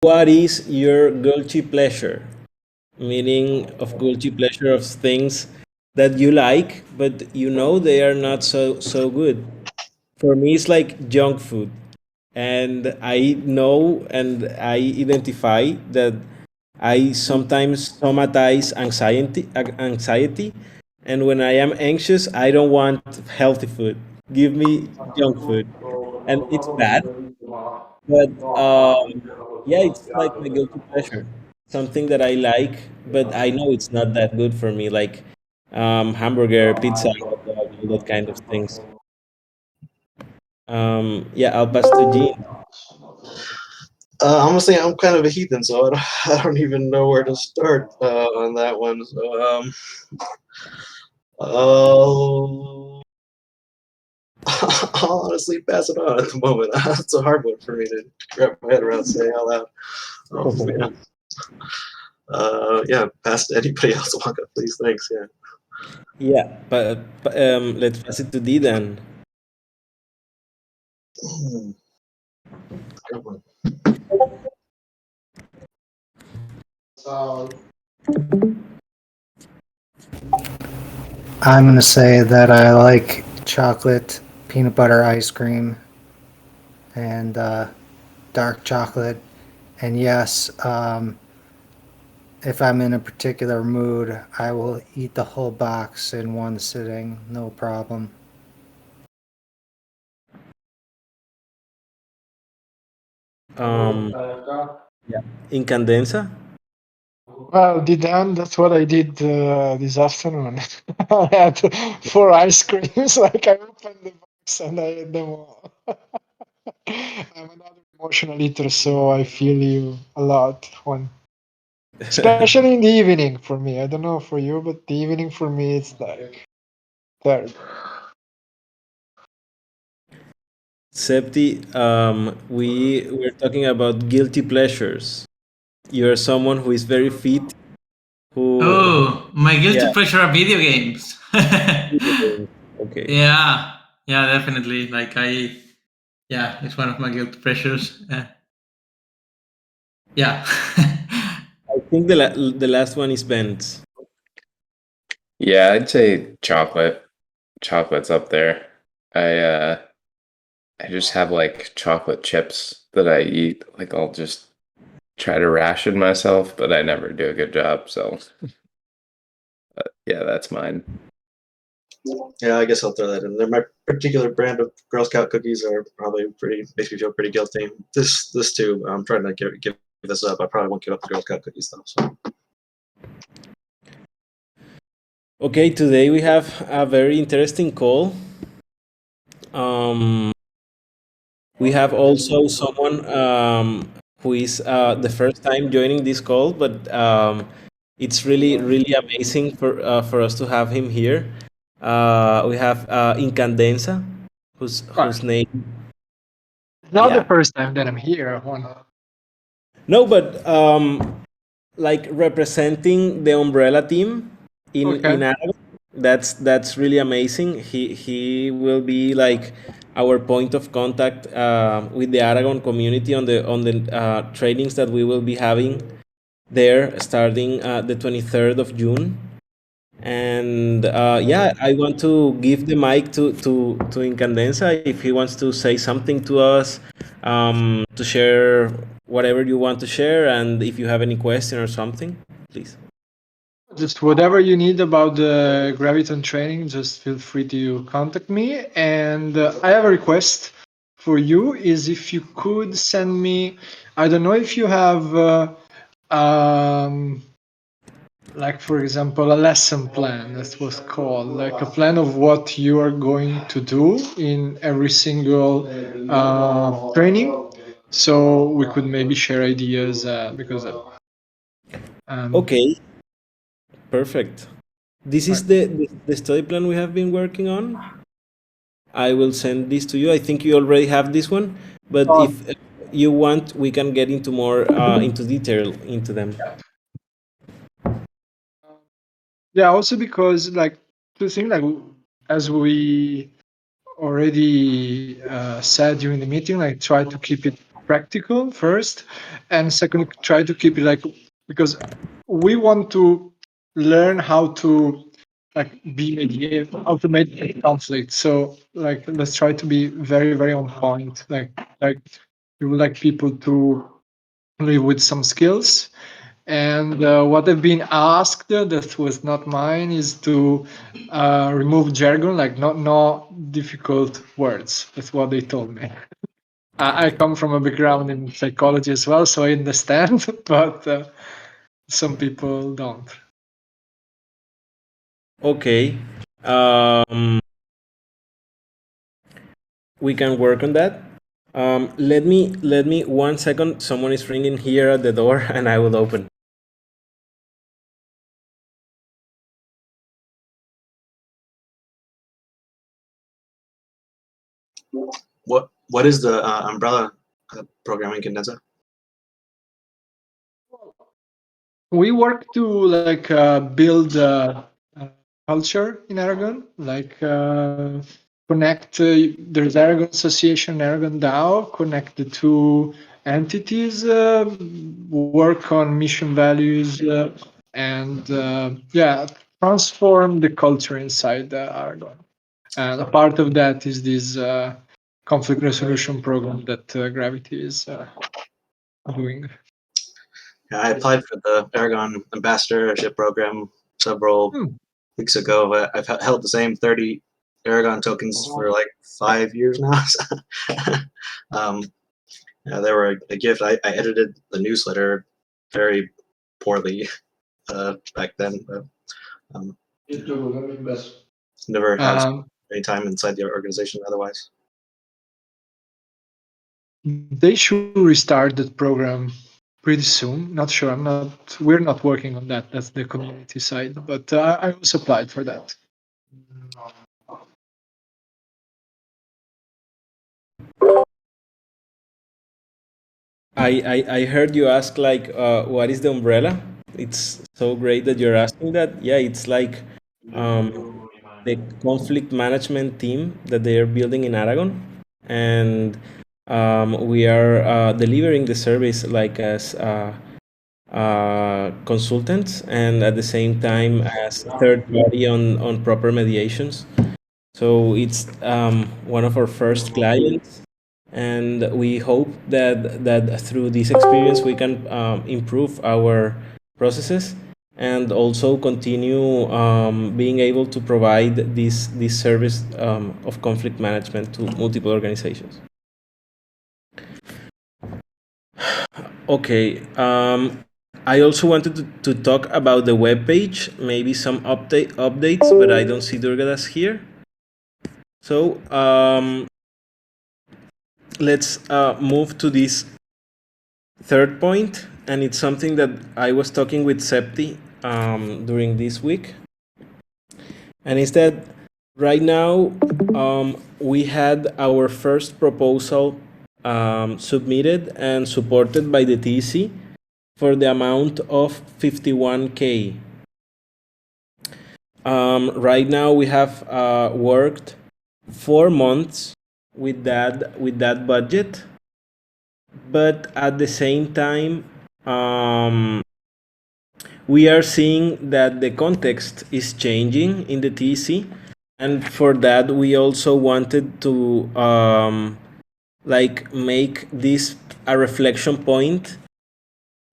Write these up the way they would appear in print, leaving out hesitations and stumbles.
what is your guilty pleasure? Meaning of guilty pleasure of things that you like, but you know they are not so good. For me, it's like junk food, and I know and I identify that I sometimes somatize anxiety, and when I am anxious, I don't want healthy food. Give me junk food, and it's bad, but yeah, it's like my guilty pleasure, something that I like, but I know it's not that good for me, like hamburger, pizza, hot dog, all that kind of things. Yeah, I'll pass to Gene. Honestly, I'm kind of a heathen, so I don't even know where to start on that one. So, I'll, I'll honestly pass it on at the moment. It's a hard one for me to wrap my head around saying out loud. Yeah. Yeah, pass to anybody else, Wonka, please. Thanks. Yeah. Yeah, but let's pass it to D then. Hmm, good one. I'm going to say that I like chocolate peanut butter ice cream and dark chocolate. And yes, if I'm in a particular mood, I will eat the whole box in one sitting, no problem. Um, yeah, Incandenza. Well, that's what I did this afternoon. I had 4 ice creams. Like I opened the box and I ate them all. I'm another emotional eater, so I feel you a lot when, especially in the evening for me. I don't know for you, but the evening for me it's like terrible. Septi, we were talking about guilty pleasures. You're someone who is very fit, who Oh, my guilty yeah, pleasure are video games. okay. Yeah, yeah, definitely. Yeah, it's one of my guilty pleasures. Yeah. I think the last one is Ben's. Yeah, I'd say chocolate. Chocolate's up there. I just have like chocolate chips that I eat. Like I'll just try to ration myself, but I never do a good job. So yeah, that's mine. Yeah, I guess I'll throw that in there. My particular brand of Girl Scout cookies are probably pretty makes me feel pretty guilty. This too. I'm trying to give this up. I probably won't give up the Girl Scout cookies though. So. Okay, today we have a very interesting call. Um, we have also someone who is the first time joining this call, but it's really amazing for us to have him here. We have Incandenza, Right. whose name, Not the yeah. first time that I'm here. One. No, but like representing the umbrella team Okay. in Aragon. That's really amazing. He will be like our point of contact with the Aragon community on the trainings that we will be having there starting the 23rd of June. And yeah, I want to give the mic to Incandenza if he wants to say something to us, to share whatever you want to share, and if you have any question or something, please. Just whatever you need about the Graviton training, just feel free to contact me. And I have a request for you: is if you could send me, I don't know if you have, like for example, a lesson plan. That was called like a plan of what you are going to do in every single training, so we could maybe share ideas because. Okay, perfect. This Right. is the study plan we have been working on. I will send this to you. I think you already have this one, but if you want, we can get into more into detail into them. Yeah, also because like the thing like as we already said during the meeting, like try to keep it practical first, and second, try to keep it like, because we want to learn how to like be mediate, how to mediate conflict. So like let's try to be very very on point. Like we would like people to live with some skills. And what I've been asked, that was not mine, is to remove jargon, like not difficult words. That's what they told me. I come from a background in psychology as well, so I understand, but some people don't. Okay. We can work on that. Let me 1 second. Someone is ringing here at the door, and I will open. What is the umbrella programming condenser? We work to like build culture in Aragon, like connect. There's Aragon Association, Aragon DAO, connect the two entities, work on mission values, and yeah, transform the culture inside Aragon. And a part of that is this conflict resolution program that Gravity is doing. Yeah, I applied for the Aragon ambassadorship program several weeks ago. I've held the same 30 Aragon tokens for like 5 years now. Yeah, they were a gift. I edited the newsletter very poorly back then, but never had any time inside the organization otherwise. They should restart that program pretty soon. Not sure. We're not working on that. That's the community side. But I also applied for that. I heard you ask like, what is the umbrella? It's so great that you're asking that. Yeah, it's like the conflict management team that they are building in Aragon, and we are delivering the service like as consultants, and at the same time as third party on proper mediations. So it's one of our first clients, and we hope that through this experience we can improve our processes and also continue being able to provide this service of conflict management to multiple organizations. Okay. I also wanted to talk about the web page, maybe some updates, but I don't see Durgadas here. So let's move to this third point, and it's something that I was talking with Septi during this week, and it's that right now we had our first proposal submitted and supported by the TC for the amount of 51K. Right now we have worked 4 months with that budget, but at the same time we are seeing that the context is changing in the TC, and for that we also wanted to like make this a reflection point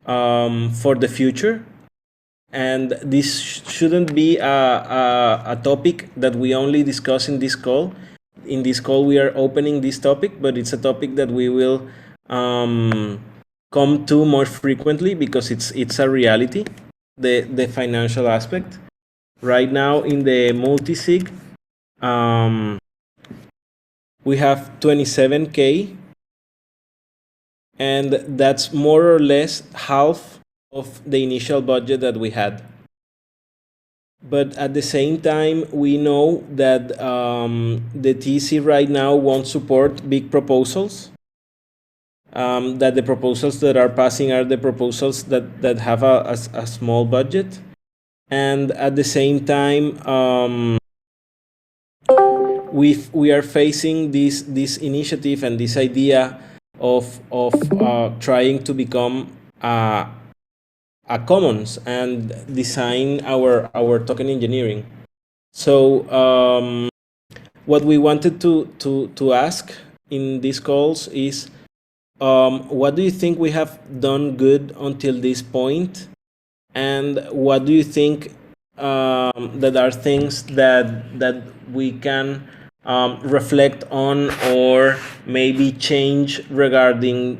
for the future. And this shouldn't be a topic that we only discuss in this call. In this call, we are opening this topic, but it's a topic that we will come to more frequently because it's a reality, the financial aspect. Right now in the multi-sig, we have 27K, and that's more or less half of the initial budget that we had. But at the same time, we know that the TC right now won't support big proposals. That the proposals that are passing are the proposals that have a small budget. And at the same time, we are facing this initiative and this idea of trying to become a commons and design our token engineering. So what we wanted to ask in these calls is, what do you think we have done good until this point, and what do you think that are things that we can reflect on or maybe change regarding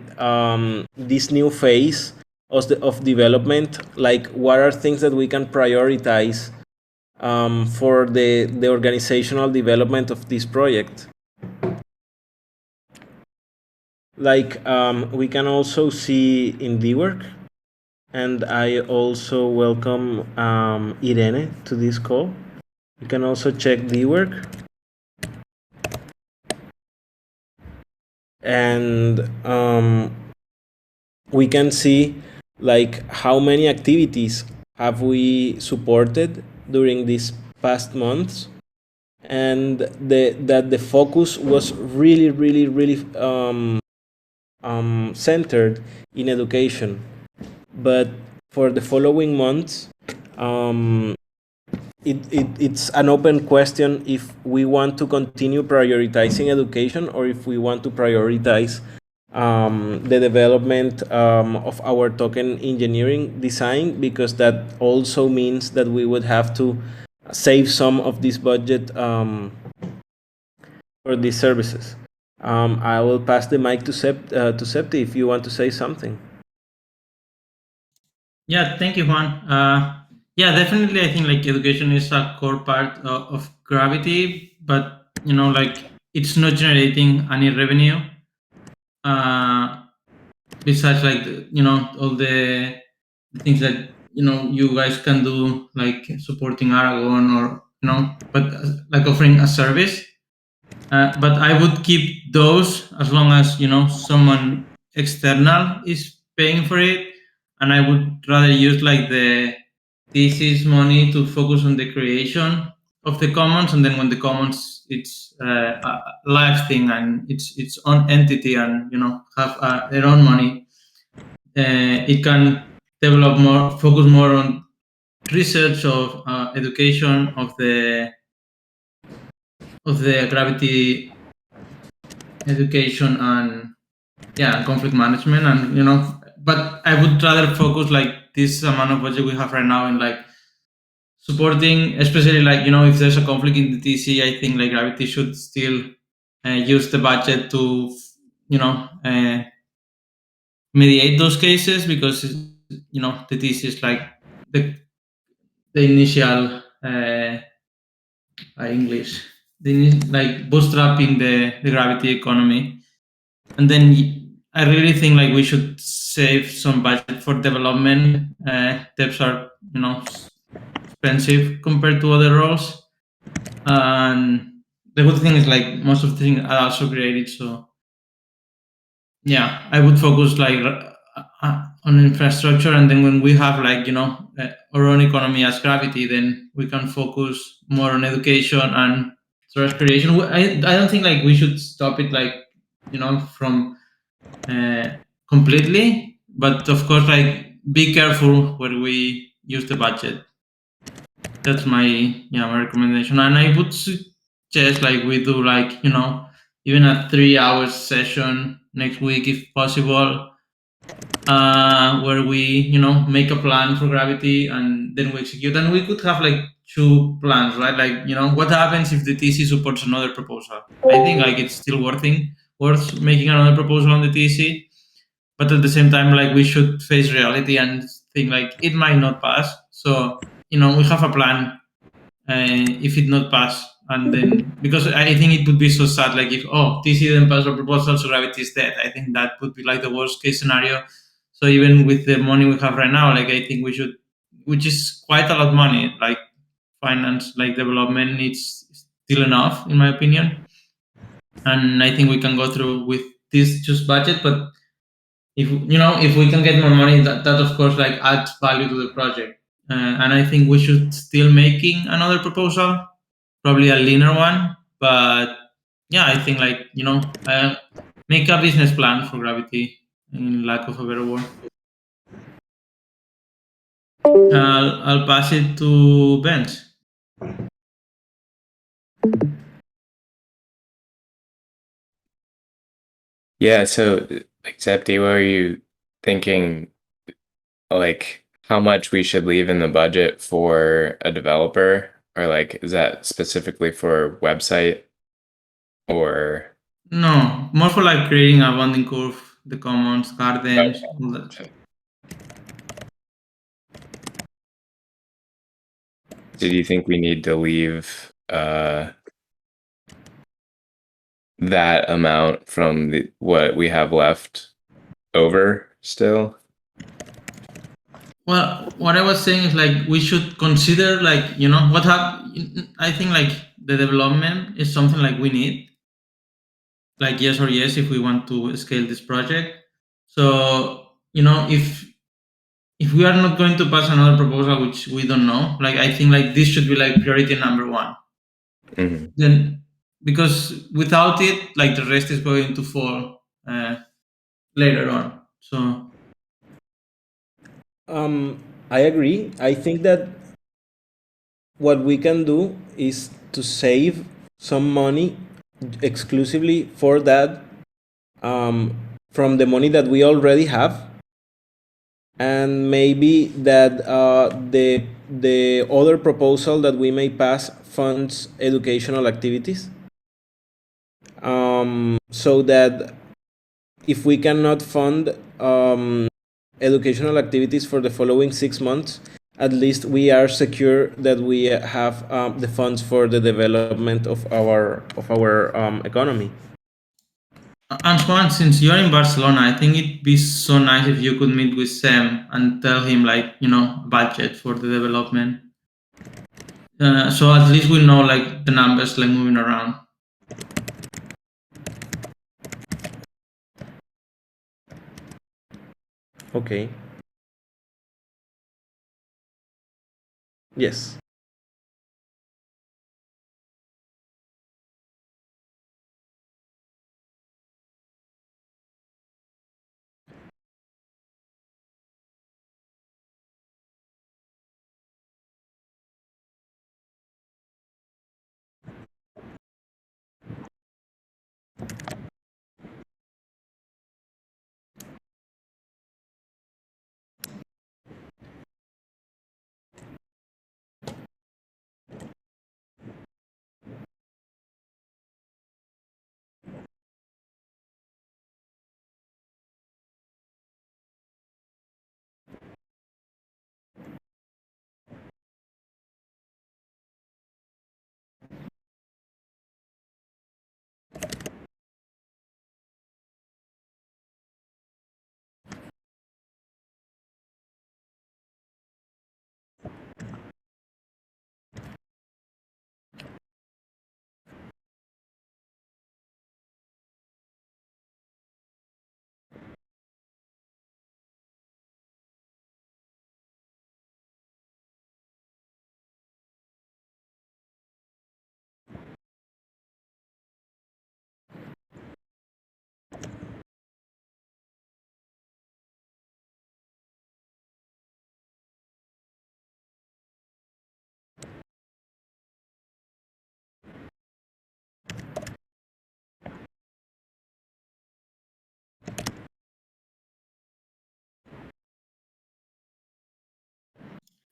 this new phase of development? Like, what are things that we can prioritize for the organizational development of this project? Like, we can also see in the work, and I also welcome Irene to this call. You can also check the work, and we can see like how many activities have we supported during these past months, and that the focus was really centered in education. But for the following months, it's an open question if we want to continue prioritizing education or if we want to prioritize the development of our token engineering design, because that also means that we would have to save some of this budget for these services. I will pass the mic to Septi if you want to say something. Yeah, thank you, Juan. Yeah, definitely. I think like education is a core part of Gravity, but like it's not generating any revenue. Besides, like all the things that you guys can do, like supporting Aragon or but like offering a service. But I would keep those as long as someone external is paying for it, and I would rather use like the thesis money to focus on the creation of the commons, and then when the commons it's a live thing and it's its own entity and have their own money, it can develop more, focus more on research of education of the Gravity education and conflict management, and but I would rather focus like this amount of budget we have right now in like supporting, especially like if there's a conflict in the TC. I think like Gravity should still use the budget to mediate those cases, because the TC is like the initial English, like bootstrapping the Gravity economy. And then I really think like we should save some budget for development. Devs are expensive compared to other roles, and the good thing is like most of the things are also created. So yeah, I would focus like on infrastructure, and then when we have like our own economy as Gravity, then we can focus more on education and source creation. I don't think like we should stop it like from completely, but of course like be careful where we use the budget. That's my my recommendation, and I would suggest like we do like even a 3 hours session next week if possible, where we make a plan for Gravity and then we execute, and we could have like two plans, right? Like what happens if the TC supports another proposal. I think like it's still worth making another proposal on the TC, but at the same time like we should face reality and think like it might not pass. So we have a plan if it not pass, and then because I think it would be so sad like if TC didn't pass our proposal, so Gravity is dead. I think that would be like the worst case scenario. So even with the money we have right now, like I think we should, which is quite a lot of money, like finance, like development needs still enough in my opinion, and I think we can go through with this just budget. But if we can get more money, that of course like adds value to the project, and I think we should still making another proposal, probably a leaner one. But yeah, I think like make a business plan for Gravity, in lack of a better word. I'll pass it to Benz. Yeah, so like Zepti, what are you thinking, like how much we should leave in the budget for a developer? Or like is that specifically for website or No, more for like creating a bonding curve, the commons, gardens, all that. do you think we need to leave that amount from what we have left over still? Well, what I was saying is like we should consider like what I think like the development is something like we need, like yes or yes if we want to scale this project. So if we are not going to pass another proposal which we don't know, like I think like this should be like priority number one. Mhm. Then because without it, like the rest is going to fall later on. So I agree. I think that what we can do is to save some money exclusively for that, from the money that we already have, and maybe that the other proposal that we may pass funds educational activities, so that if we cannot fund educational activities for the following 6 months, at least we are secure that we have the funds for the development of our economy. And Juan, since you're in Barcelona, I think it'd be so nice if you could meet with Sam and tell him like budget for the development. So at least we know like the numbers like moving around. Okay. Yes.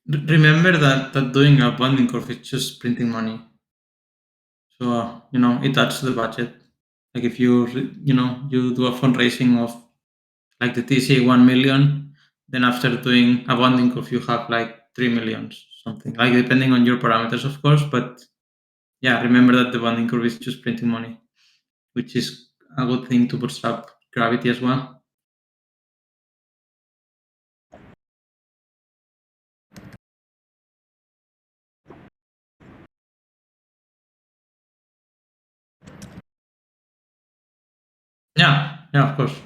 Remember that doing a bonding curve is just printing money. So it adds to the budget. Like if you do a fundraising of like the TC 1 million, then after doing a bonding curve you have like 3 millions something. Like depending on your parameters, of course, but yeah, remember that the bonding curve is just printing money, which is a good thing to bootstrap Gravity as well. Yeah, yeah, of course.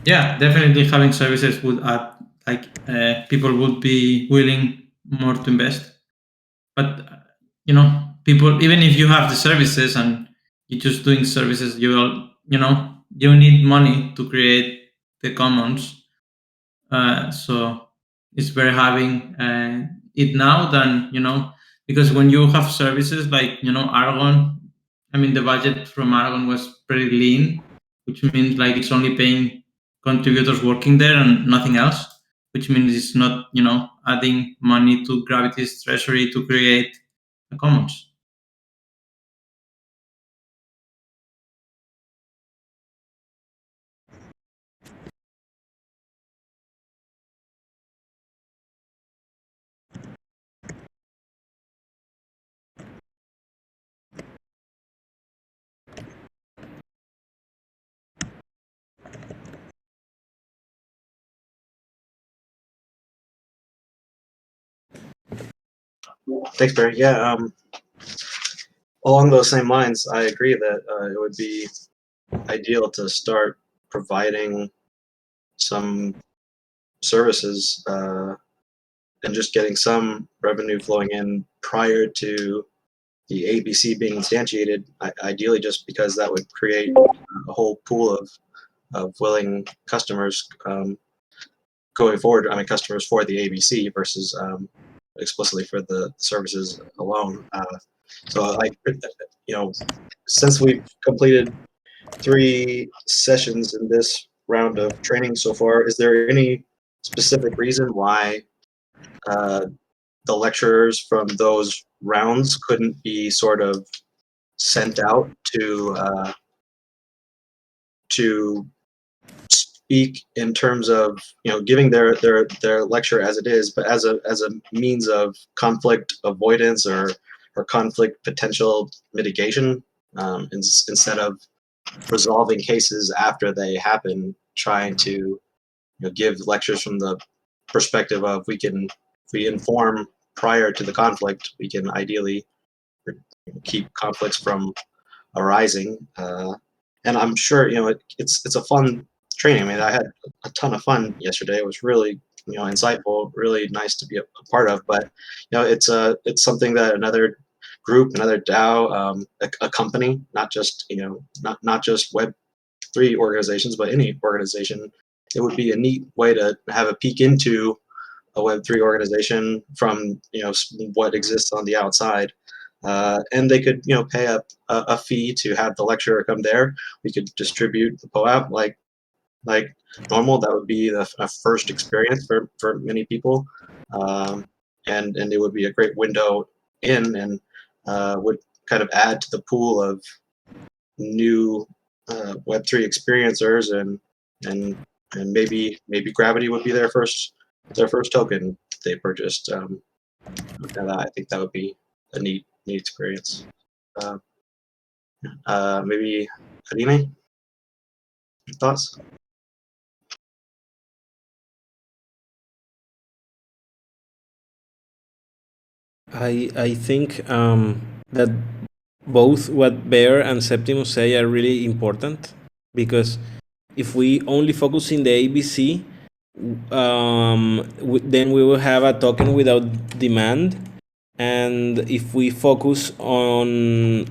Yeah, definitely having services would add, like, people would be willing more to invest. But people, even if you have the services and you're just doing services, you need money to create the commons. So it's better having it now than, because when you have services like, Aragon, I mean, the budget from Aragon was pretty lean, which means like it's only paying contributors working there and nothing else, which means it's not, adding money to Gravity's treasury to create the commons. Thanks, Barry. Yeah, along those same lines, I agree that it would be ideal to start providing some services and just getting some revenue flowing in prior to the ABC being instantiated, ideally just because that would create a whole pool of willing customers going forward. I mean, customers for the ABC versus explicitly for the services alone. So since we've completed 3 sessions in this round of training so far, is there any specific reason why the lecturers from those rounds couldn't be sort of sent out to speak in terms of giving their lecture as it is, but as a means of conflict avoidance or conflict potential mitigation, instead of resolving cases after they happen, trying to give lectures from the perspective of if we inform prior to the conflict, we can ideally keep conflicts from arising. And I'm sure it's a fun training. I mean, I had a ton of fun yesterday. It was really insightful, really nice to be a part of. But it's something that another group, another DAO, a company, not just not just Web3 organizations, but any organization. It would be a neat way to have a peek into a Web3 organization from what exists on the outside. And they could pay a fee to have the lecturer come there. We could distribute the POAP like normal. That would be a first experience for many people, and it would be a great window in, and would kind of add to the pool of new Web3 experiencers, and maybe Gravity would be their first token they purchased. And I think that would be a neat experience. Maybe Karine, thoughts? I think that both what Bear and Septimus say are really important, because if we only focus in the ABC, then we will have a token without demand. And if we focus on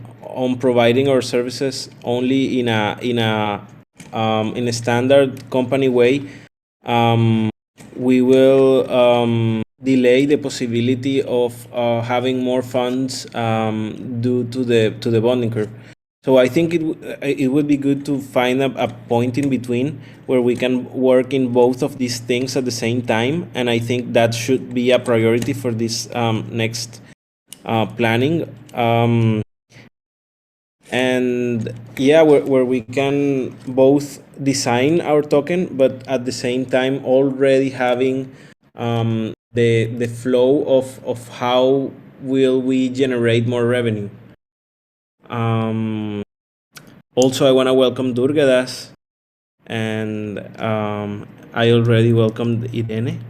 providing our services only in a standard company way, we will delay the possibility of having more funds due to the bonding curve. So I think it would be good to find a point in between where we can work in both of these things at the same time, and I think that should be a priority for this next planning. And yeah, where we can both design our token, but at the same time already having the flow of how will we generate more revenue. Also, I want to welcome Durgadas, and I already welcomed Irene.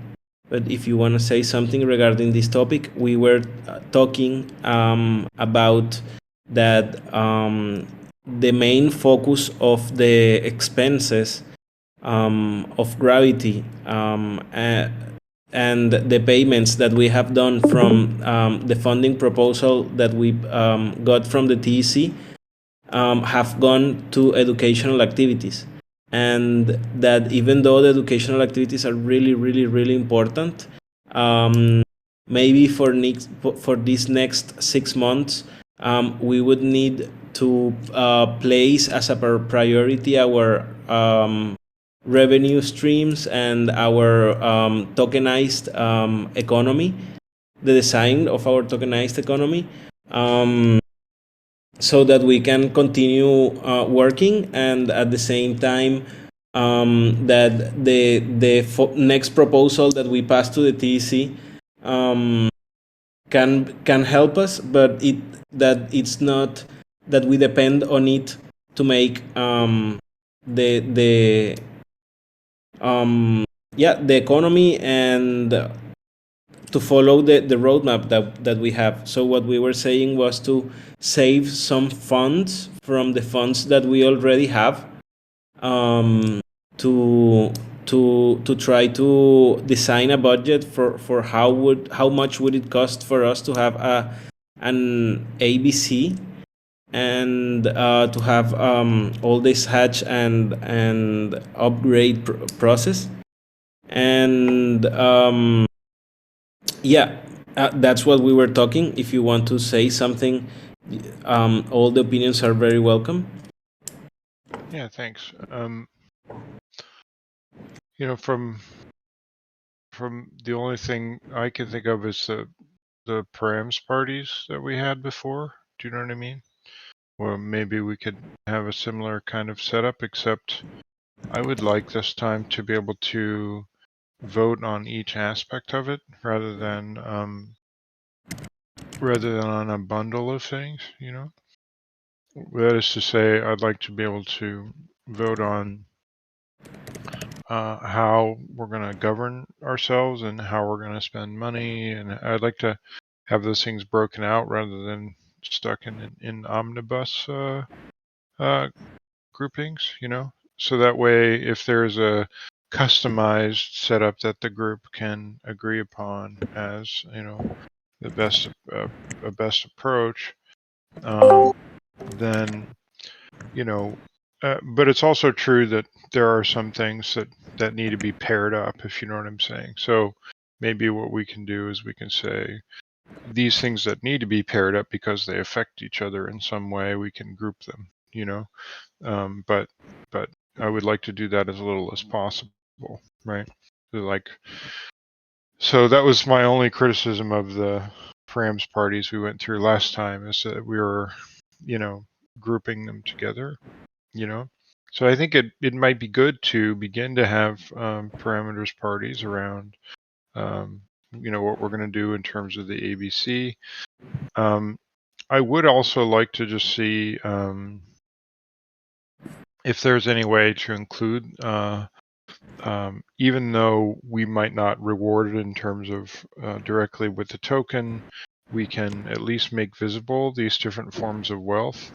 But if you want to say something regarding this topic, we were talking about that the main focus of the expenses of Gravity, and the payments that we have done from the funding proposal that we got from the TEC have gone to educational activities. And that even though the educational activities are really, really, really important, maybe for these next 6 months, we would need to place as a priority our revenue streams and our tokenized economy, the design of our tokenized economy, so that we can continue working, and at the same time that the next proposal that we pass to the TEC can help us, but it's not that we depend on it to make the economy and to follow the roadmap that we have. So what we were saying was to save some funds from the funds that we already have, to try to design a budget for how much would it cost for us to have an ABC, and to have all this hatch and upgrade process. And that's what we were talking. If you want to say something, all the opinions are very welcome. Yeah, thanks. You know, from the only thing I can think of is the params parties that we had before. Do you know what I mean? Or maybe we could have a similar kind of setup, except I would like this time to be able to vote on each aspect of it rather than on a bundle of things, you know? That is to say, I'd like to be able to vote on how we're going to govern ourselves and how we're going to spend money, and I'd like to have those things broken out rather than stuck in omnibus groupings, you know? So that way, if there's a customized setup that the group can agree upon as, you know, the best approach, then, you know, but it's also true that there are some things that need to be paired up, if you know what I'm saying. So maybe what we can do is we can say these things that need to be paired up because they affect each other in some way, we can group them, you know. But I would like to do that as little as possible, right? So that was my only criticism of the params parties we went through last time, is that we were, you know, grouping them together, you know. So I think it might be good to begin to have parameters parties around, you know, what we're going to do in terms of the ABC. I would also like to just see if there's any way to include, even though we might not reward it in terms of directly with the token, we can at least make visible these different forms of wealth,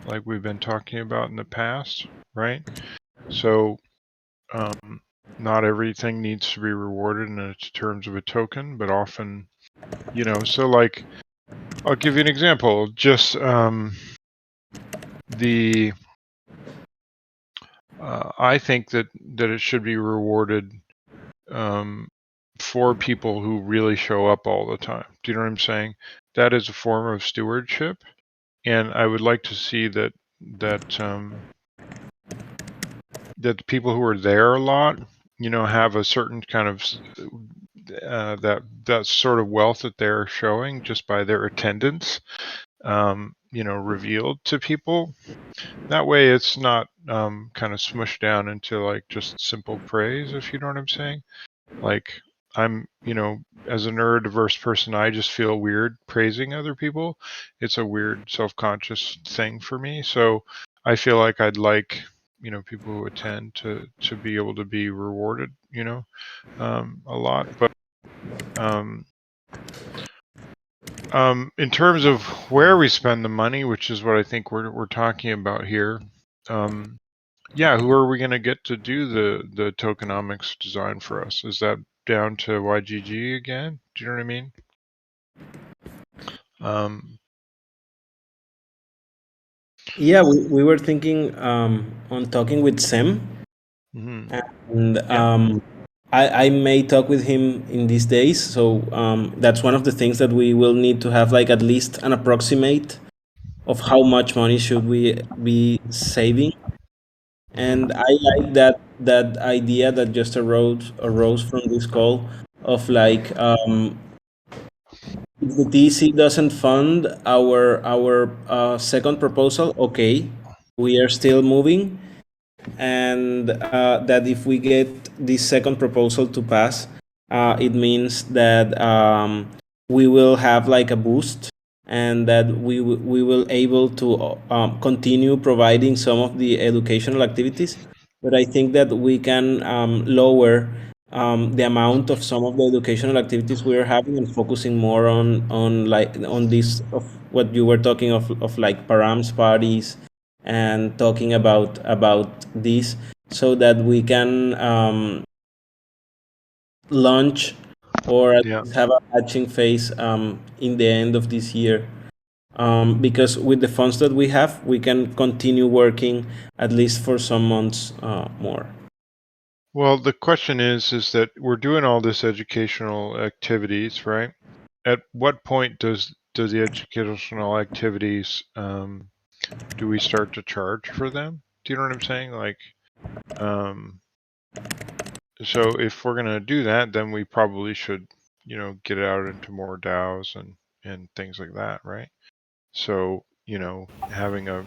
like we've been talking about in the past, right? So not everything needs to be rewarded in terms of a token, but often, you know, so like, I'll give you an example. Just I think that it should be rewarded for people who really show up all the time. Do you know what I'm saying? That is a form of stewardship, and I would like to see that the people who are there a lot, you know, have a certain kind of that sort of wealth that they're showing just by their attendance, you know, revealed to people. That way it's not kind of smushed down into like just simple praise, if you know what I'm saying. Like, I'm, you know, as a neurodiverse person, I just feel weird praising other people. It's a weird self-conscious thing for me. So I feel like I'd like, you know, people who attend to be able to be rewarded, you know, a lot. But in terms of where we spend the money, which is what I think we're talking about here, Yeah, who are we going to get to do the tokenomics design for us? Is that down to YGG again? Do you know what I mean? Yeah, we were thinking on talking with Sam, mhm. and Yeah. I may talk with him in these days. So that's one of the things that we will need to have, like, at least an approximate of how much money should we be saving. Mhm. And I like that idea that just arose from this call of, like, if the DC doesn't fund our second proposal, okay, we are still moving, and that if we get this second proposal to pass, it means that we will have, like, a boost, and that we will able to continue providing some of the educational activities. But I think that we can lower the amount of some of the educational activities we are having, and focusing more on, like, on this of what you were talking of, like, params parties, and talking about this, so that we can launch, or at Yeah. least have a hatching phase in the end of this year. Because with the funds that we have, we can continue working at least for some months more. Well, the question is that we're doing all this educational activities, right? At what point does the educational activities do we start to charge for them? Do you know what I'm saying? Like, um, so if we're gonna do that, then we probably should, get it out into more DAOs and things like that, right? So, having a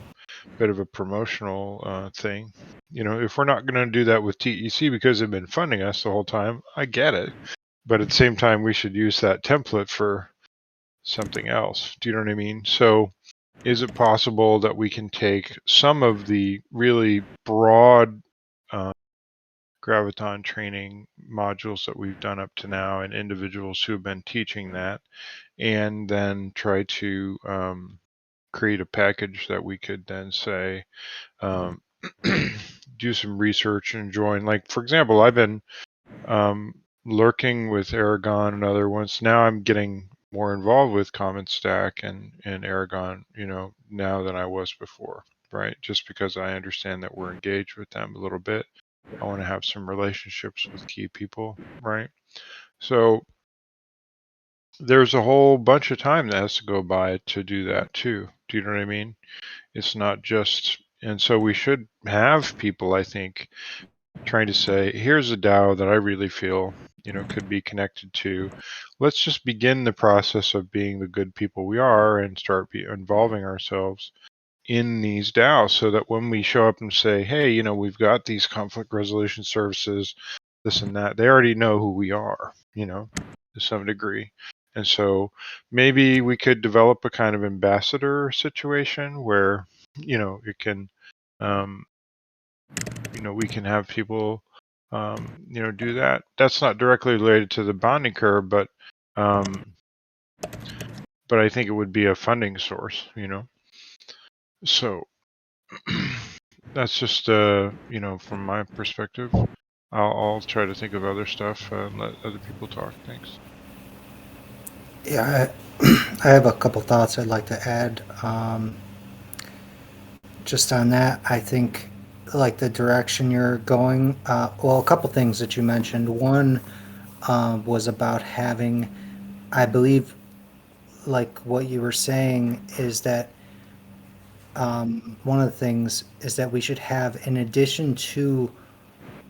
bit of a promotional thing. If we're not going to do that with TEC because they've been funding us the whole time, I get it. But at the same time, we should use that template for something else. Do you know what I mean? So, is it possible that we can take some of the really broad uh, Graviton training modules that we've done up to now and individuals who have been teaching that, and then try to create a package that we could then say, um, do some research and join. Like, for example, I've been lurking with Aragon and other ones. Now I'm getting more involved with Common Stack and Aragon, now than I was before, right? Just because I understand that we're engaged with them a little bit. I want to have some relationships with key people, right? So there's a whole bunch of time that has to go by to do that too. Do you know what I mean? It's not just, and so we should have people, I think, trying to say, here's a DAO that I really feel, could be connected to. Let's just begin the process of being the good people we are and start involving ourselves in these DAOs, so that when we show up and say, hey, we've got these conflict resolution services, this and that, they already know who we are, to some degree. And so maybe we could develop a kind of ambassador situation where, it can, we can have people, do that. That's not directly related to the bonding curve, but I think it would be a funding source, So that's just, from my perspective. I'll try to think of other stuff and let other people talk. Thanks. Yeah, I have a couple thoughts I'd like to add. Just on that, I think, like, the direction you're going. Well, a couple things that you mentioned. One was about having, I believe, like what you were saying is that one of the things is that we should have, in addition to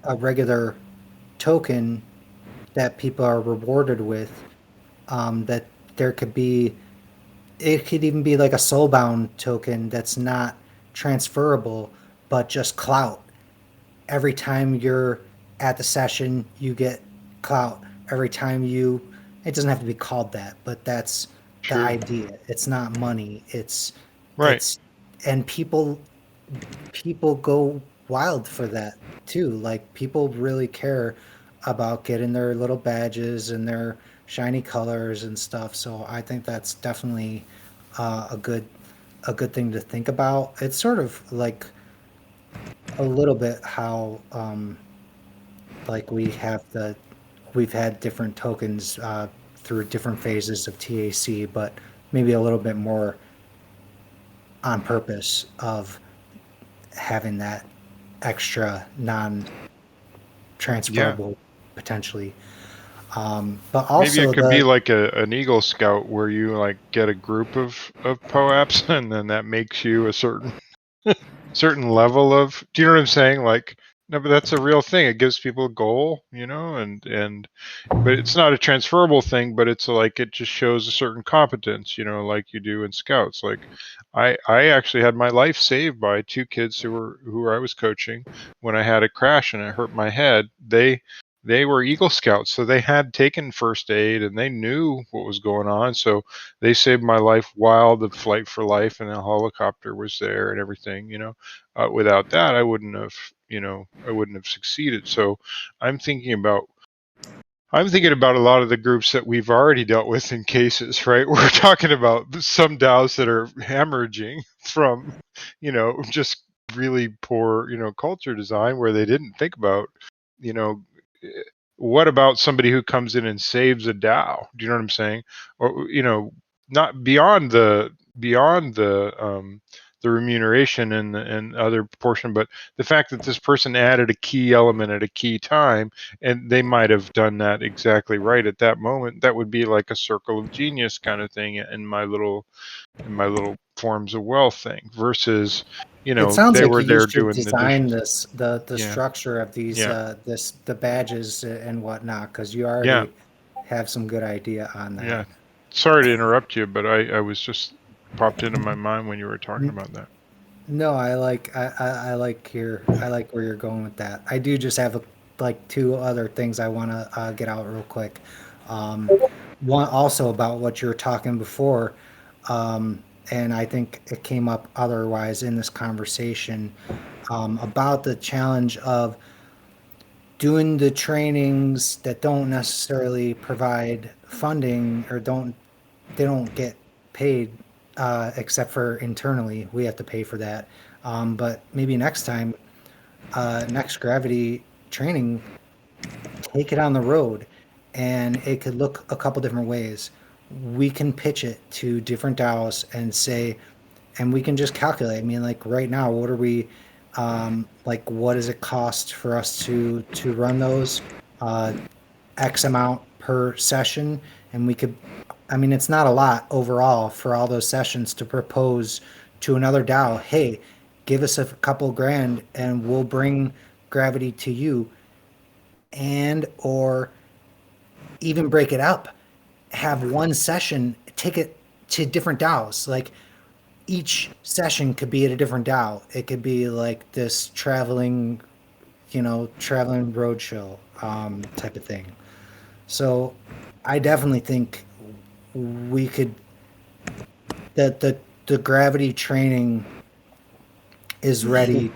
a regular token that people are rewarded with, that there could be, it could even be like a soulbound token that's not transferable, but just clout. Every time you're at the session, you get clout. Every time you, it doesn't have to be called that, but that's the Sure. idea. It's not money. Right. It's, and people go wild for that too. Like, people really care about getting their little badges and their shiny colors and stuff. So I think that's definitely a good thing to think about. It's sort of like a little bit how like we've had different tokens through different phases of TAC, but maybe a little bit more on purpose of having that extra non-transferable potentially. But Maybe also it could be the like an Eagle Scout where you like get a group of POAPs and then that makes you a certain certain level of, do you know what I'm saying? Like, no, but that's a real thing. It gives people a goal, and but it's not a transferable thing, but it's like it just shows a certain competence, like you do in scouts. Like I actually had my life saved by two kids who I was coaching when I had a crash and it hurt my head. They were Eagle Scouts, so they had taken first aid and they knew what was going on. So they saved my life while the flight for life and the helicopter was there and everything. Without that, I wouldn't have succeeded. So I'm thinking about I'm thinking about a lot of the groups that we've already dealt with in cases, right? We're talking about some DAOs that are hemorrhaging from, just really poor, culture design where they didn't think about, you know, eh, what about somebody who comes in and saves a DAO? Do you know what I'm saying? Or, not beyond the remuneration and other portion, but the fact that this person added a key element at a key time and they might have done that exactly right at that moment, that would be like a circle of genius kind of thing in my little forms of wealth thing versus it sounds they like were you there should doing the design dishes. the Yeah, structure of these yeah, the badges and whatnot because you yeah, already have some good idea on that. yeah. Sorry to interrupt you, but I was just popped into my mind when you were talking N- about that. No, I like I like where you're going with that. I do just have like two other things I want to get out real quick. Um, One also about what you were talking before, and I think it came up otherwise in this conversation about the challenge of doing the trainings that don't necessarily provide funding or they don't get paid except for internally. We have to pay for that. But maybe next time, next gravity training, take it on the road, and it could look a couple different ways. We can pitch it to different DAOs and say, and we can just calculate. I mean, like right now, what are we, like, what does it cost for us to run those? Uh, X amount per session, and we could, I mean, it's not a lot overall for all those sessions to propose to another DAO, hey, give us a couple grand and we'll bring gravity to you, and or even break it up, have one session, take it to different DAOs. Like each session could be at a different DAO. It could be like this traveling, traveling roadshow type of thing. So I definitely think we could that the gravity training is ready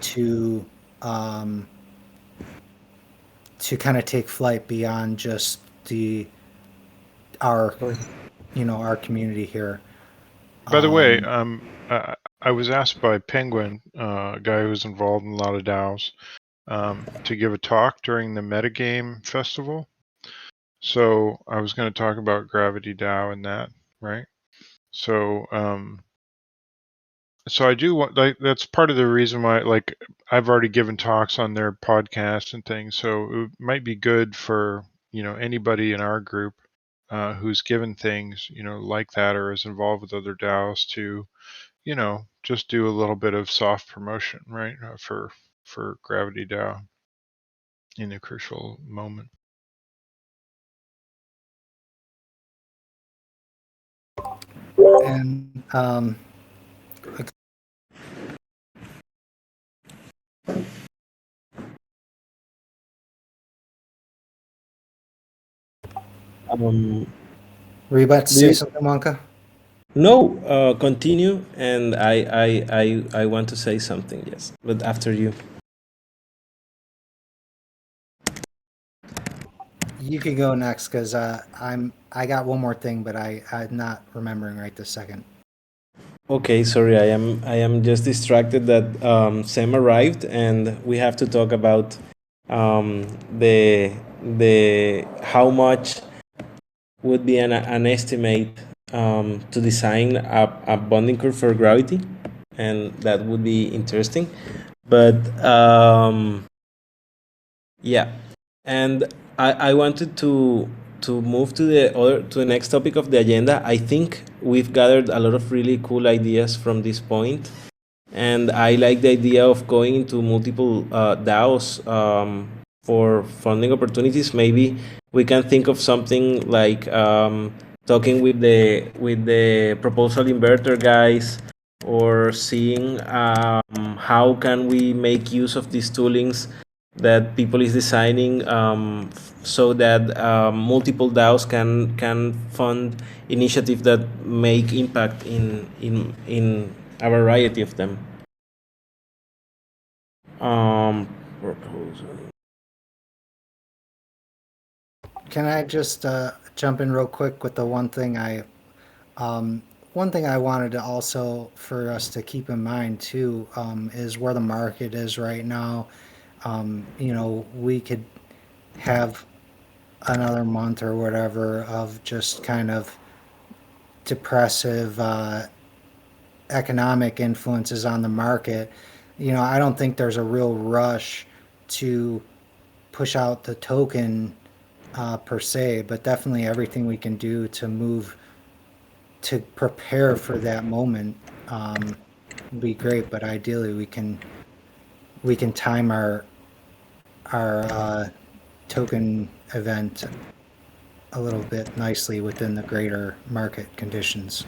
um, to kind of take flight beyond just the our our community here. By the way, Um, I was asked by Penguin, a guy who was involved in a lot of DAOs, to give a talk during the Metagame Festival. So I was going to talk about Gravity DAO and that, right? So, so I do want, like, that's part of the reason why, like, I've already given talks on their podcast and things. So it might be good for, anybody in our group who's given things, like that or is involved with other DAOs to, just do a little bit of soft promotion, right? For Gravity DAO in a crucial moment. and Um, were you about to do say you, something, Wonka? no, continue, and I want to say something. Yes, but after you. You could go next because I got one more thing, but I'm not remembering right this second. Okay, sorry, I am just distracted that Sam arrived, and we have to talk about um, the how much would be an estimate to design a bonding curve for gravity, and that would be interesting. But yeah, and I wanted to move to the next topic of the agenda. I think we've gathered a lot of really cool ideas from this point, and I like the idea of going into multiple DAOs for funding opportunities. Maybe we can think of something like talking with the proposal inverter guys, or seeing how can we make use of these toolings that people is designing, so that multiple DAOs can fund initiatives that make impact in a variety of them. Proposal. Can I just jump in real quick with the one thing I wanted to also for us to keep in mind too is where the market is right now. We could have another month or whatever of just kind of depressive economic influences on the market. I don't think there's a real rush to push out the token per se, but definitely everything we can do to prepare for that moment would be great. But ideally, we can time our token event a little bit nicely within the greater market conditions.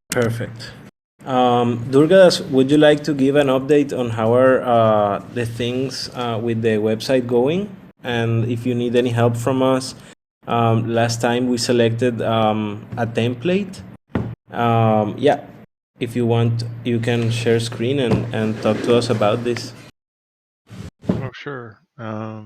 Perfect. Durgas, would you like to give an update on how are the things with the website going? And if you need any help from us, last time we selected a template. Yeah, if you want, you can share screen and talk to us about this. Oh, sure. Let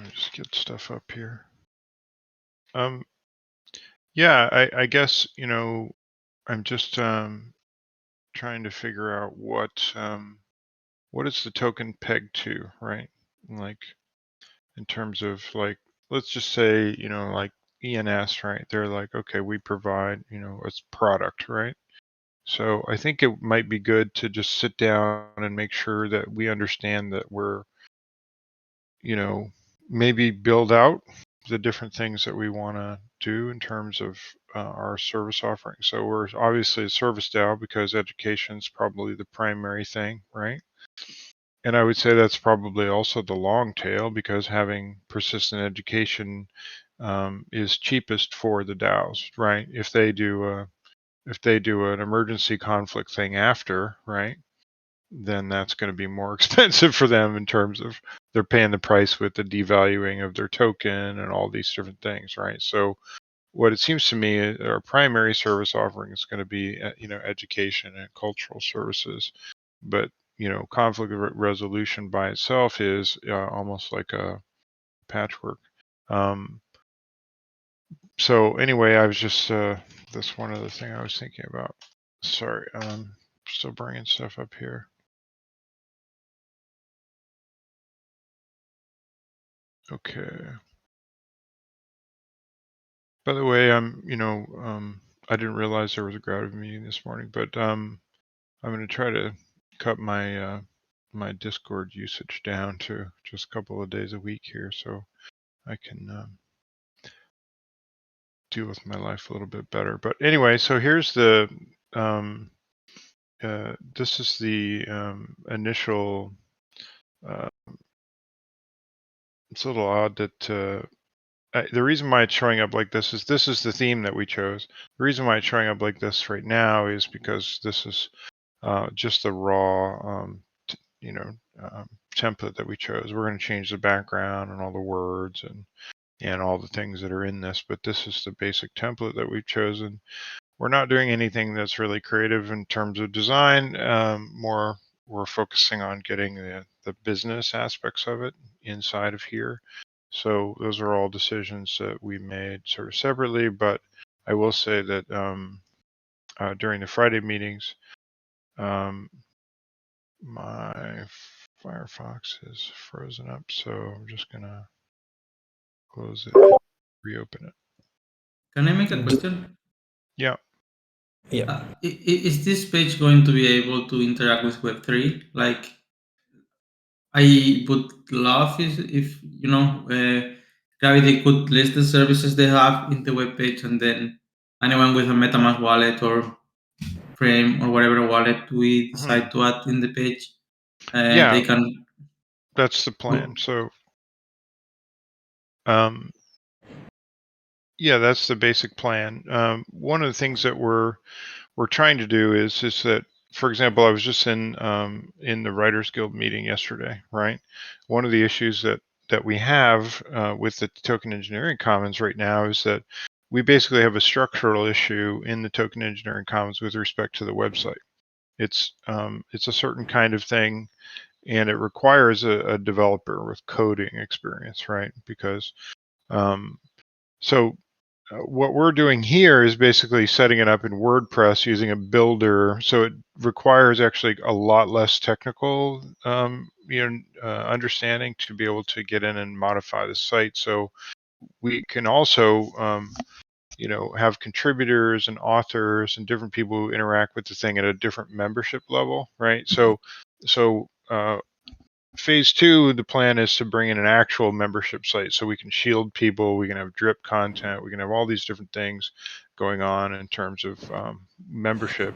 me just get stuff up here. Yeah, I guess, I'm just trying to figure out what is the token pegged to, right? Like in terms of like, let's just say, like ENS, right? They're like, okay, we provide, it's product, right? So I think it might be good to just sit down and make sure that we understand that we're, maybe build out the different things that we want to do in terms of our service offering. So we're obviously a service DAO because education is probably the primary thing, right? And I would say that's probably also the long tail because having persistent education is cheapest for the DAOs, right? If they do an emergency conflict thing after, right, then that's going to be more expensive for them in terms of they're paying the price with the devaluing of their token and all these different things, right? So what it seems to me, our primary service offering is going to be, education and cultural services, but conflict resolution by itself is almost like a patchwork. So anyway, I was just that's one other thing I was thinking about. Sorry, still bringing stuff up here. Okay. By the way, I didn't realize there was a Gravity meeting this morning, but I'm going to try to cut my my Discord usage down to just a couple of days a week here, so I can deal with my life a little bit better. But anyway, so here's the this is the initial. It's a little odd that the reason why it's showing up like this is the theme that we chose. The reason why it's showing up like this right now is because this is just the raw, template that we chose. We're going to change the background and all the words and and all the things that are in this, but this is the basic template that we've chosen. We're not doing anything that's really creative in terms of design. More, we're focusing on getting the business aspects of it inside of here. So those are all decisions that we made sort of separately, but I will say that during the Friday meetings, my Firefox is frozen up, so I'm just gonna close it, reopen it. Can I make a question? Yeah. Yeah. Is this page going to be able to interact with Web3? Like, I would love if Gravity could list the services they have in the web page, and then anyone with a MetaMask wallet or Frame or whatever wallet we decide to add in the page, Yeah, they can. that's the plan. So, yeah, that's the basic plan. One of the things that we're trying to do is that, for example, I was just in the Writers Guild meeting yesterday, right? One of the issues that we have with the Token Engineering Commons right now is that we basically have a structural issue in the Token Engineering Commons with respect to the website. It's a certain kind of thing, and it requires a developer with coding experience, right? Because so what we're doing here is basically setting it up in WordPress using a builder. So it requires actually a lot less technical understanding to be able to get in and modify the site. So we can also have contributors and authors and different people who interact with the thing at a different membership level, right? So phase 2, the plan is to bring in an actual membership site so we can shield people, we can have drip content, we can have all these different things going on in terms of membership.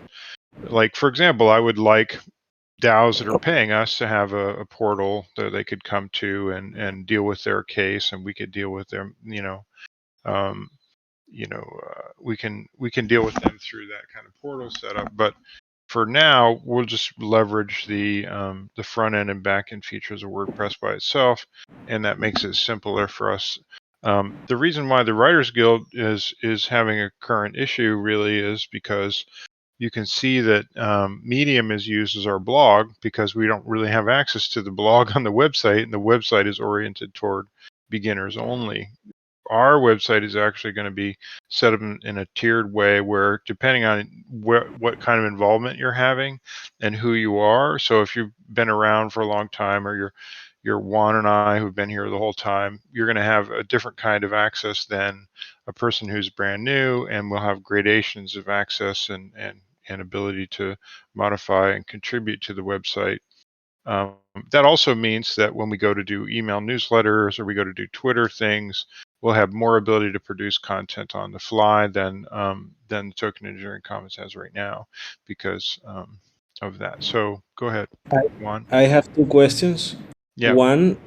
Like, for example, I would like DAOs that are paying us to have a portal that they could come to and deal with their case, and we could deal with their, we can deal with them through that kind of portal setup. But for now, we'll just leverage the front end and back end features of WordPress by itself, and that makes it simpler for us. The reason why the Writers Guild is having a current issue really is because you can see that Medium is used as our blog because we don't really have access to the blog on the website, and the website is oriented toward beginners only. Our website is actually going to be set up in a tiered way where, depending on what kind of involvement you're having and who you are. So if you've been around for a long time, or you're Juan and I who've been here the whole time, you're going to have a different kind of access than a person who's brand new, and we'll have gradations of access and ability to modify and contribute to the website. That also means that when we go to do email newsletters or we go to do Twitter things, we'll have more ability to produce content on the fly than the Token Engineering Commons has right now because of that. So go ahead, Juan. I have two questions. Yeah. One,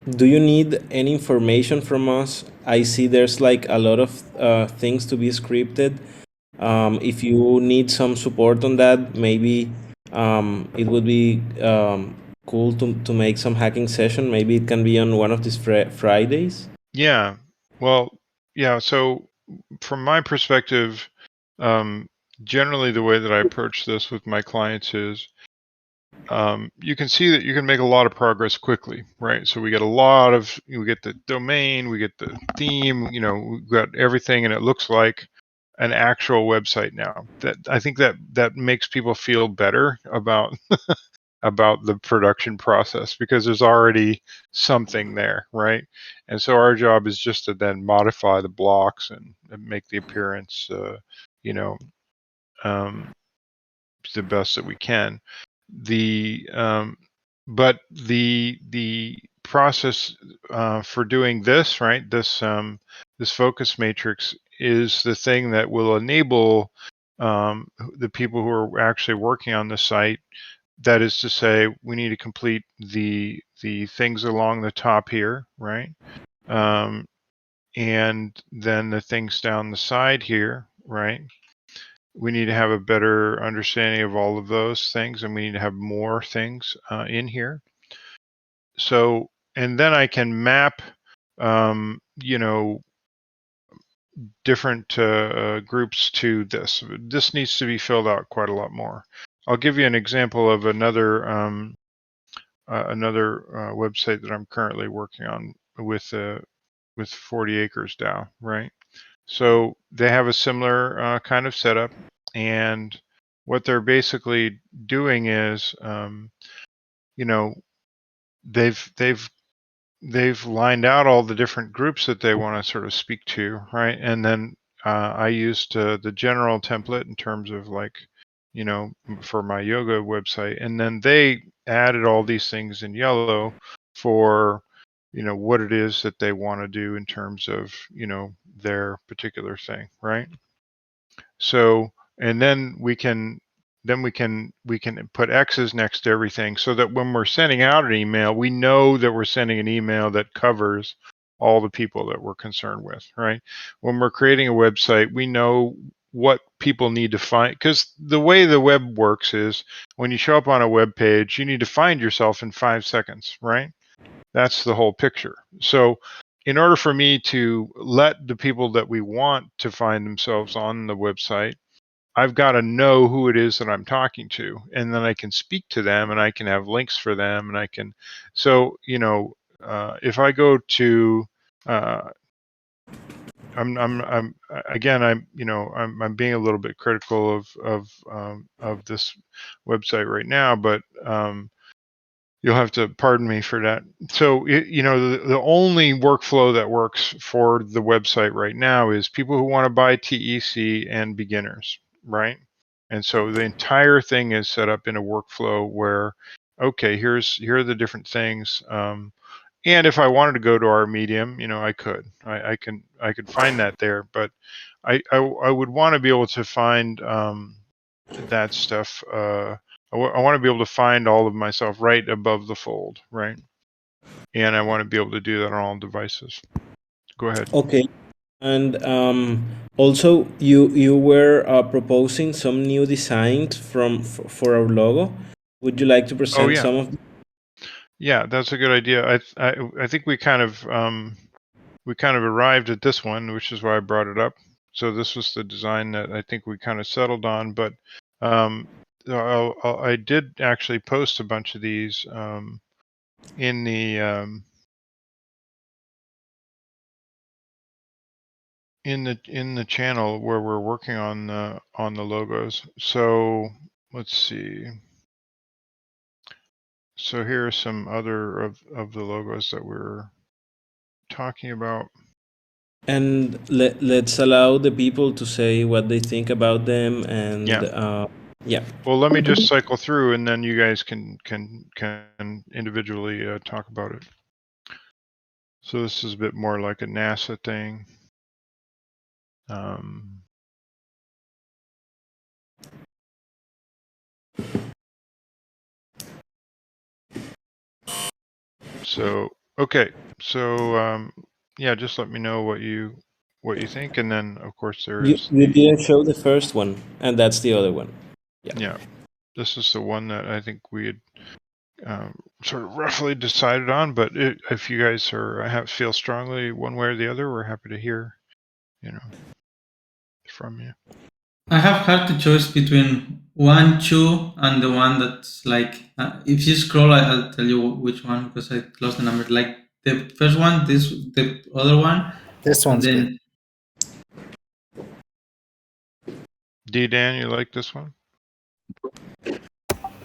do you need any information from us? I see there's like a lot of things to be scripted. If you need some support on that, maybe it would be cool to make some hacking session. Maybe it can be on one of these Fridays. Yeah. Well, yeah. So from my perspective, generally the way that I approach this with my clients is you can see that you can make a lot of progress quickly, right? So we get the domain, we get the theme, we've got everything, and it looks like an actual website now. That I think that makes people feel better about about the production process because there's already something there, right? And so our job is just to then modify the blocks and make the appearance, the best that we can. But the process for doing this, right? This focus matrix is the thing that will enable the people who are actually working on the site. That is to say, we need to complete the things along the top here, right? And then the things down the side here, right? We need to have a better understanding of all of those things, and we need to have more things in here. So, and then I can map you know, different groups to this. This needs to be filled out quite a lot more. I'll give you an example of another website that I'm currently working on with 40 Acres DAO, right? So they have a similar kind of setup, and what they're basically doing is, you know, they've lined out all the different groups that they want to sort of speak to, right? And then I used the general template in terms of like, you know, for my yoga website, and then they added all these things in yellow for, you know, what it is that they want to do in terms of, you know, their particular thing, right? So, and then we can put X's next to everything so that when we're sending out an email, we know that we're sending an email that covers all the people that we're concerned with, right? When we're creating a website, we know what people need to find, because the way the web works is when you show up on a web page, you need to find yourself in 5 seconds, right? That's the whole picture. So in order for me to let the people that we want to find themselves on the website, I've got to know who it is that I'm talking to, and then I can speak to them, and I can have links for them, and I can. So you know, if I go to, I'm again, I'm being a little bit critical of this website right now, but you'll have to pardon me for that. So, you know, the only workflow that works for the website right now is people who want to buy TEC and beginners, right? And so the entire thing is set up in a workflow where, okay, here are the different things. And if I wanted to go to our Medium, you know, I could. I could find that there, but I would want to be able to find that stuff. I want to be able to find all of myself right above the fold, right? And I want to be able to do that on all devices. Go ahead. Okay. And also, you were proposing some new designs for our logo. Would you like to Oh present yeah, some of them? yeah, that's a good idea. I think we kind of arrived at this one, which is why I brought it up. So this was the design that I think we kind of settled on, but I did actually post a bunch of these in the in the channel where we're working on the logos. So let's see. So here are some other of the logos that we're talking about. And let's allow the people to say what they think about them. And yeah. Well, let me just cycle through, and then you guys can individually talk about it. So this is a bit more like a NASA thing. So okay, so yeah, just let me know what you think, and then of course there You is didn't show the first one, and that's the other one. yeah, this is the one that I think we had sort of roughly decided on. But if you guys feel strongly one way or the other, we're happy to hear, you know, from you. I have had the choice between 1, 2, and the one that's like, if you scroll, I'll tell you which one because I lost the number. Like the first one, the other one, This and one's good. then Dan, you like this one?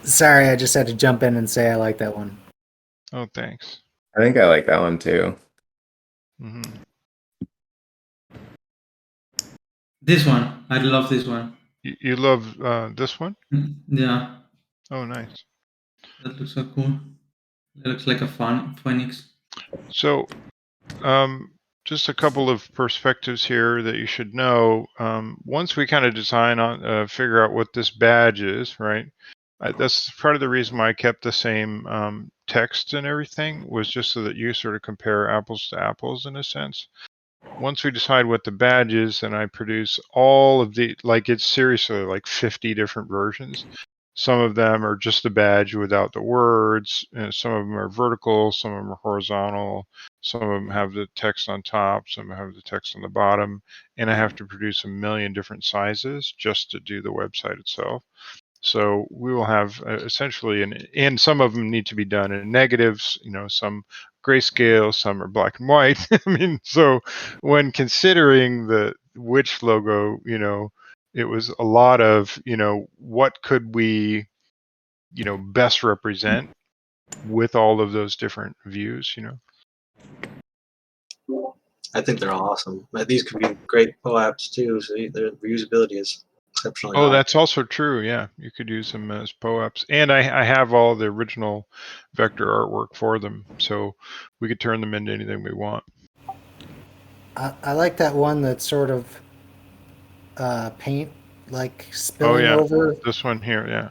Sorry, I just had to jump in and say I like that one. Oh, thanks. I think I like that one too. Mm-hmm. this one. I love this one. You love this one? Yeah, Oh, nice. that looks so cool. It looks like a phoenix. So, just a couple of perspectives here that you should know. Once we kind of design on, figure out what this badge is, right? That's part of the reason why I kept the same text and everything, was just so that you sort of compare apples to apples in a sense. Once we decide what the badge is, then I produce all of the, like, it's seriously like 50 different versions. Some of them are just the badge without the words. And some of them are vertical, some of them are horizontal, some of them have the text on top, some have the text on the bottom. And I have to produce a million different sizes just to do the website itself. So we will have essentially, and some of them need to be done in negatives, some grayscale, some are black and white. I mean, so when considering which logo, it was a lot of, what could we, best represent with all of those different views, I think they're all awesome. These could be great POAPs too, so their reusability is exceptionally Oh, high. that's also true. Yeah, you could use them as POAPs. And I have all the original vector artwork for them, so we could turn them into anything we want. I like that one that's sort of paint like Oh spilling yeah, over. this one here. Yeah,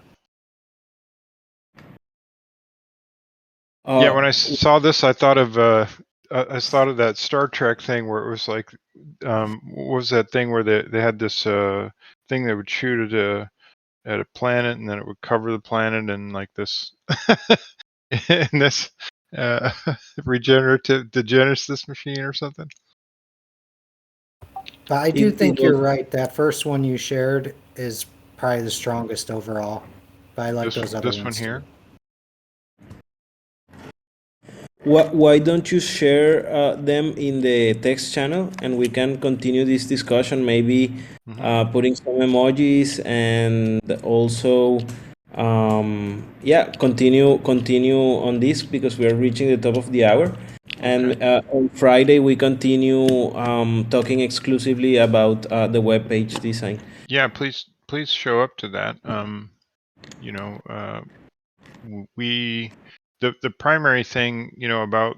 yeah. Uh, When I saw this, I thought of that Star Trek thing where it was like, what was that thing where they had this thing that would shoot at a planet, and then it would cover the planet, and like this in this uh, regenerative degenesis machine or something. But I do it think you're was right. That first one you shared is probably the strongest overall. But I like This those other one ones too. here. why don't you share them in the text channel and we can continue this discussion, maybe putting some emojis and also yeah, continue on this because we are reaching the top of the hour. And Okay. on Friday we continue talking exclusively about the web page design. Yeah, please show up to that. The primary thing, about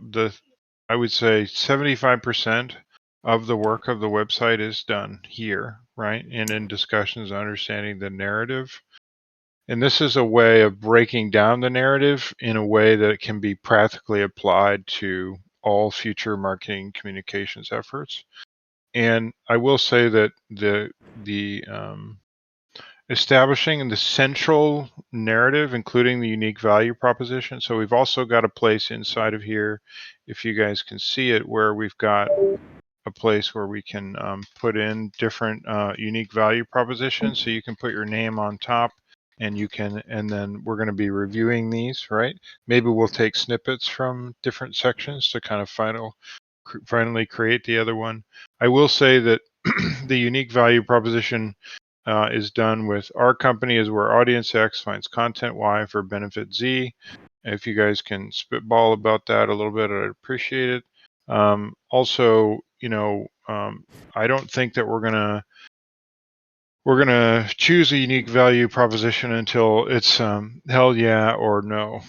I would say 75% of the work of the website is done here, right? And in discussions, understanding the narrative. And this is a way of breaking down the narrative in a way that it can be practically applied to all future marketing communications efforts. And I will say that the establishing the central narrative, including the unique value proposition. So we've also got a place inside of here, if you guys can see it, where we've got a place where we can put in different unique value propositions. So you can put your name on top, and then we're going to be reviewing these, right? Maybe we'll take snippets from different sections to kind of finally create the other one. I will say that the unique value proposition is done with our company is where audience X finds content Y for benefit Z. If you guys can spitball about that a little bit, I'd appreciate it. Also, I don't think that we're gonna choose a unique value proposition until it's hell yeah or no.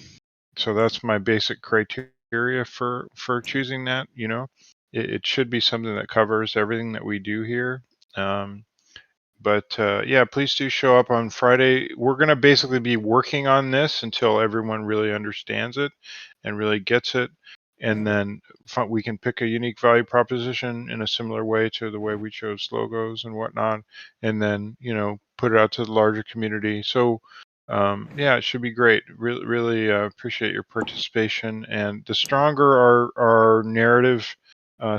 So that's my basic criteria for choosing that. It should be something that covers everything that we do here. But yeah, please do show up on Friday. We're going to basically be working on this until everyone really understands it and really gets it. And then we can pick a unique value proposition in a similar way to the way we chose logos and whatnot. And then, put it out to the larger community. So, yeah, it should be great. Really appreciate your participation. And the stronger our narrative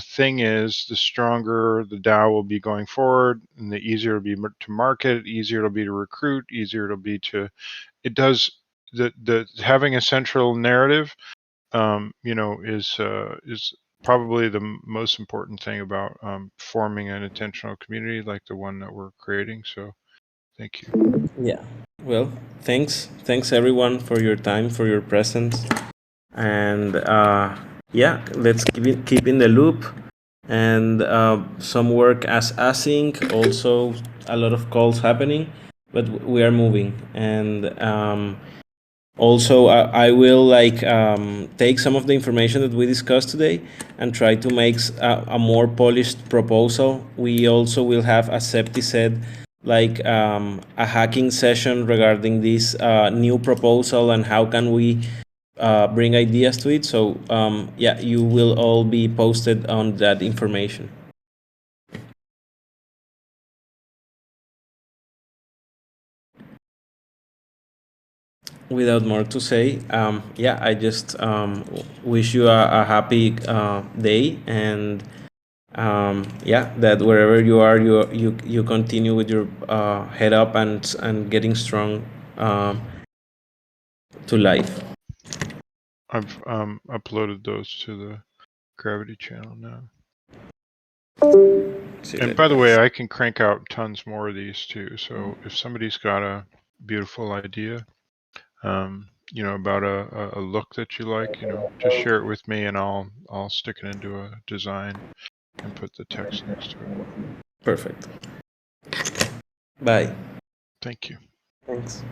thing is, the stronger the DAO will be going forward, and the easier it'll be to market, easier it'll be to recruit, easier it'll be to. It does the having a central narrative, is probably the most important thing about forming an intentional community like the one that we're creating. So, thank you. Yeah. Well, thanks everyone for your time, for your presence, and yeah, let's keep in the loop. And some work as async, also a lot of calls happening, but we are moving. And also, I will take some of the information that we discussed today and try to make a more polished proposal. We also will have, as Septi said, a hacking session regarding this new proposal and how can we bring ideas to it. So yeah, you will all be posted on that information. without more to say, yeah, I just wish you a happy day, and yeah, that wherever you are, you continue with your head up and getting strong to life. I've uploaded those to the Gravity channel now. See you And later, by the way, guys. I can crank out tons more of these too. So if somebody's got a beautiful idea, you know, about a look that you like, you know, just share it with me and I'll stick it into a design and put the text next to it. Perfect. Bye. Thank you. Thanks.